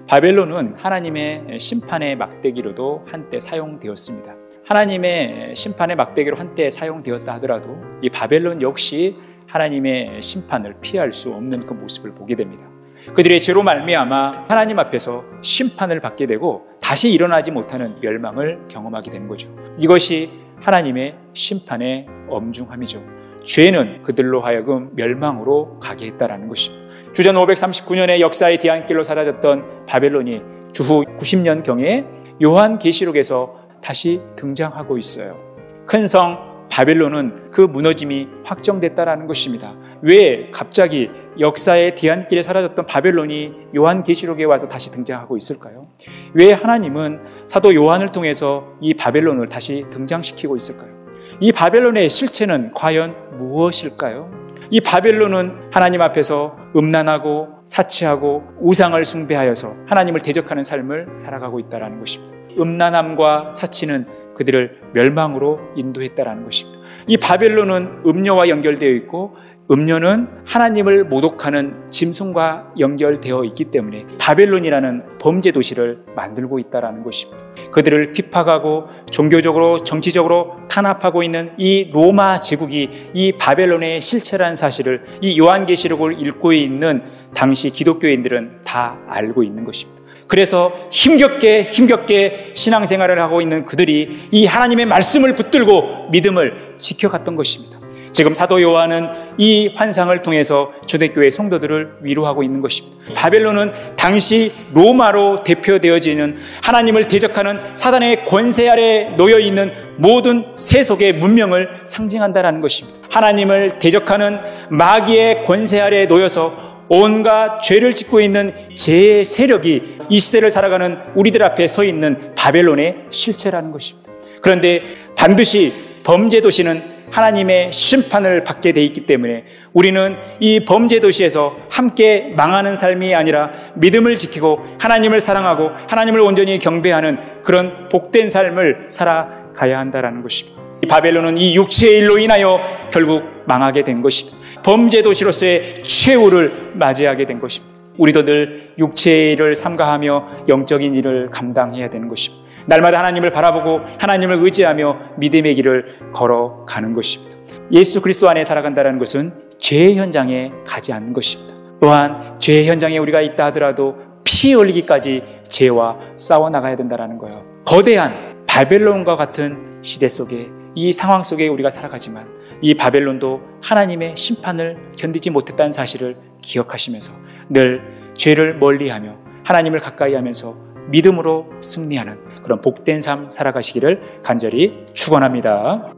바벨론은 하나님의 심판의 막대기로도 한때 사용되었습니다. 하나님의 심판의 막대기로 한때 사용되었다 하더라도 이 바벨론 역시 하나님의 심판을 피할 수 없는 그 모습을 보게 됩니다. 그들의 죄로 말미암아 하나님 앞에서 심판을 받게 되고 다시 일어나지 못하는 멸망을 경험하게 되는 거죠. 이것이 하나님의 심판의 엄중함이죠. 죄는 그들로 하여금 멸망으로 가게 했다라는 것입니다. 주전 539년의 역사의 뒤안길로 사라졌던 바벨론이 주후 90년경에 요한계시록에서 다시 등장하고 있어요. 큰 성 바벨론은 그 무너짐이 확정됐다라는 것입니다. 왜 갑자기 역사의 뒤안길에 사라졌던 바벨론이 요한계시록에 와서 다시 등장하고 있을까요? 왜 하나님은 사도 요한을 통해서 이 바벨론을 다시 등장시키고 있을까요? 이 바벨론의 실체는 과연 무엇일까요? 이 바벨론은 하나님 앞에서 음란하고 사치하고 우상을 숭배하여서 하나님을 대적하는 삶을 살아가고 있다는 것입니다. 음란함과 사치는 그들을 멸망으로 인도했다는 것입니다. 이 바벨론은 음료와 연결되어 있고 음료는 하나님을 모독하는 짐승과 연결되어 있기 때문에 바벨론이라는 범죄 도시를 만들고 있다는 것입니다. 그들을 핍박하고 종교적으로 정치적으로 탄압하고 있는 이 로마 제국이 이 바벨론의 실체라는 사실을 이 요한계시록을 읽고 있는 당시 기독교인들은 다 알고 있는 것입니다. 그래서 힘겹게 신앙생활을 하고 있는 그들이 이 하나님의 말씀을 붙들고 믿음을 지켜갔던 것입니다. 지금 사도 요한은 이 환상을 통해서 초대교회 성도들을 위로하고 있는 것입니다. 바벨론은 당시 로마로 대표되어지는 하나님을 대적하는 사단의 권세 아래 놓여있는 모든 세속의 문명을 상징한다는 것입니다. 하나님을 대적하는 마귀의 권세 아래 놓여서 온갖 죄를 짓고 있는 죄의 세력이 이 시대를 살아가는 우리들 앞에 서 있는 바벨론의 실체라는 것입니다. 그런데 반드시 범죄 도시는 하나님의 심판을 받게 돼 있기 때문에 우리는 이 범죄 도시에서 함께 망하는 삶이 아니라 믿음을 지키고 하나님을 사랑하고 하나님을 온전히 경배하는 그런 복된 삶을 살아가야 한다는 것입니다. 이 바벨론은 이 육체의 일로 인하여 결국 망하게 된 것입니다. 범죄 도시로서의 최후를 맞이하게 된 것입니다. 우리도 늘 육체의 일을 삼가하며 영적인 일을 감당해야 되는 것입니다. 날마다 하나님을 바라보고 하나님을 의지하며 믿음의 길을 걸어가는 것입니다. 예수 그리스도 안에 살아간다는 것은 죄의 현장에 가지 않는 것입니다. 또한 죄의 현장에 우리가 있다 하더라도 피 흘리기까지 죄와 싸워나가야 된다는 거예요. 거대한 바벨론과 같은 시대 속에 이 상황 속에 우리가 살아가지만 이 바벨론도 하나님의 심판을 견디지 못했다는 사실을 기억하시면서 늘 죄를 멀리하며 하나님을 가까이 하면서 믿음으로 승리하는 그런 복된 삶 살아가시기를 간절히 축원합니다.